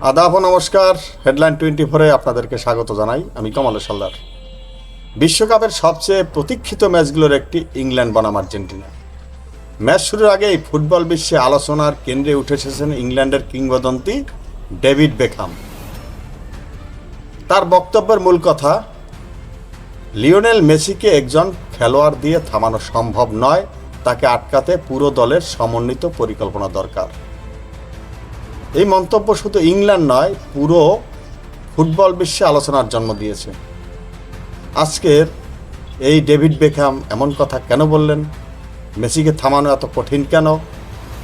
আদাব ও নমস্কার। হেডলাইন 24-এ আপনাদেরকে স্বাগত জানাই। আমি কমল সালদার। বিশ্বকাপের সবচেয়ে প্রতীক্ষিত ম্যাচগুলোর একটি ইংল্যান্ড বনাম আর্জেন্টিনা। ম্যাচ শুরুর আগেই ফুটবল বিশ্বে আলোচনার কেন্দ্রে উঠে এসেছেন ইংল্যান্ডের কিংবদন্তি ডেভিড বেকহাম। তার বক্তব্যের মূল কথা, লিওনেল মেসিকে একজন খেলোয়াড় দিয়ে থামানো সম্ভব নয়, তাকে আটকাতে পুরো দলের সমন্বিত পরিকল্পনা দরকার। এই মন্তব্য শুধু ইংল্যান্ড নয়, পুরো ফুটবল বিশ্বে আলোচনার জন্ম দিয়েছে। আজকের এই ডেভিড বেকহাম এমন কথা কেন বললেন, মেসিকে থামানো এত কঠিন কেন,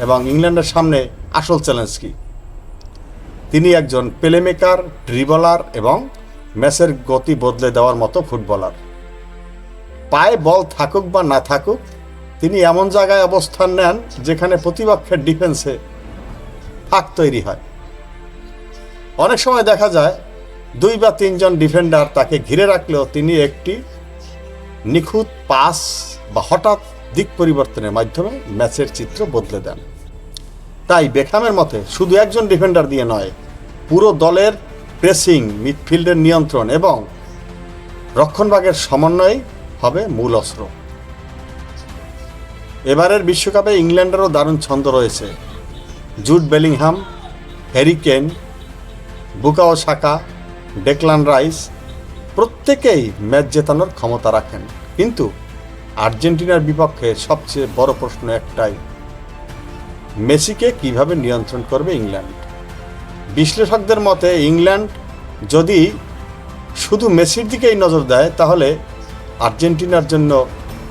এবং ইংল্যান্ডের সামনে আসল চ্যালেঞ্জ কী? তিনি একজন প্লেমেকার, ড্রিবলার এবং ম্যাচের গতি বদলে দেওয়ার মতো ফুটবলার। পায়ে বল থাকুক বা না থাকুক, তিনি এমন জায়গায় অবস্থান নেন যেখানে প্রতিপক্ষের ডিফেন্সে ফাঁক তৈরি হয়। অনেক সময় দেখা যায় 2 বা 3 জন ডিফেন্ডার তাকে ঘিরে রাখলেও তিনি একটি নিখুঁত পাস বা হঠাৎ দিক পরিবর্তনের মাধ্যমে ম্যাচের চিত্র বদলে দেন। তাই বেকহামের মতে শুধু একজন ডিফেন্ডার দিয়ে নয়, পুরো দলের প্রেসিং, মিডফিল্ডের নিয়ন্ত্রণ এবং রক্ষণভাগের সমন্বয় হবে মূল অস্ত্র। এবারের বিশ্বকাপে ইংল্যান্ডেরও দারুণ ছন্দ রয়েছে। জুড বেলিংহাম, হ্যারি কেন, বুকাও সাকা, ডেকলান রাইস প্রত্যেকেই ম্যাচ জেতানোর ক্ষমতা রাখেন। কিন্তু আর্জেন্টিনার বিপক্ষে সবচেয়ে বড় প্রশ্ন একটাই, মেসিকে কিভাবে নিয়ন্ত্রণ করবে ইংল্যান্ড। বিশ্লেষকদের মতে ইংল্যান্ড যদি শুধু মেসির দিকেই নজর দেয়, তাহলে আর্জেন্টিনার জন্য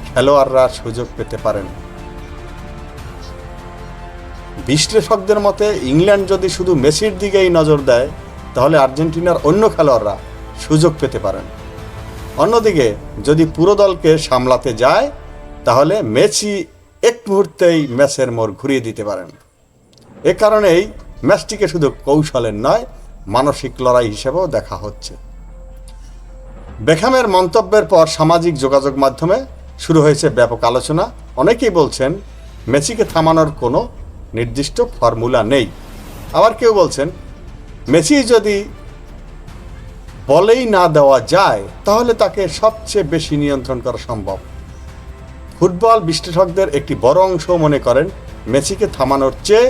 খেলোয়াড়রা সুযোগ পেতে পারেন। বিশ্লেষকদের মতে ইংল্যান্ড যদি শুধু মেসির দিকেই নজর দেয়, তাহলে আর্জেন্টিনার অন্য খেলোয়াড়রা সুযোগ পেতে পারেন। অন্যদিকে যদি পুরো দলকে সামলাতে যায়, তাহলে মেসি এক মুহূর্তেই ম্যাচের মোড় ঘুরিয়ে দিতে পারেন। এ কারণেই ম্যাচটিকে শুধু কৌশলের নয়, মানসিক লড়াই হিসেবেও দেখা হচ্ছে। বেকহামের মন্তব্যের পর সামাজিক যোগাযোগ মাধ্যমে শুরু হয়েছে ব্যাপক আলোচনা। অনেকেই বলছেন মেসিকে থামানোর কোনো নির্দিষ্ট ফর্মুলা নেই। আবার কেউ বলছেন মেসি যদি বলেই না দেওয়া যায়, তাহলে তাকে সবচেয়ে বেশি নিয়ন্ত্রণ করা সম্ভব। ফুটবল বিশ্লেষকদের একটি বড় অংশ মনে করেন মেসিকে থামানোর চেয়ে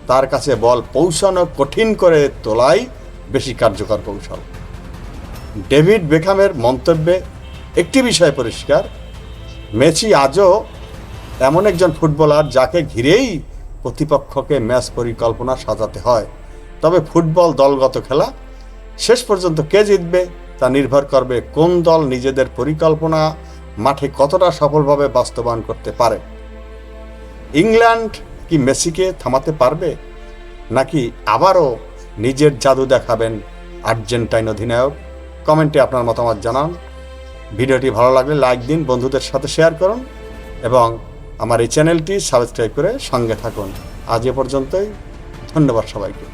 তার কাছে বল পৌঁছানো কঠিন করে তোলাই বেশি কার্যকর কৌশল। ডেভিড বেকহামের মন্তব্যে একটি বিষয় পরিষ্কার, মেসি আজও এমন একজন ফুটবলার যাকে ঘিরেই প্রতিপক্ষকে ম্যাচ পরিকল্পনা সাজাতে হয়। তবে ফুটবল দলগত খেলা, শেষ পর্যন্ত কে জিতবে তা নির্ভর করবে কোন দল নিজেদের পরিকল্পনা মাঠে কতটা সফলভাবে বাস্তবায়ন করতে পারে। ইংল্যান্ড কি মেসিকে থামাতে পারবে, নাকি আবারও নিজের জাদু দেখাবেন আর্জেন্টাইন অধিনায়ক? কমেন্টে আপনার মতামত জানান। ভিডিওটি ভালো লাগলে লাইক দিন, বন্ধুদের সাথে শেয়ার করুন এবং আমার এই চ্যানেলটি সাবস্ক্রাইব করে সঙ্গে থাকুন। আজ এ পর্যন্তই। ধন্যবাদ সবাইকে।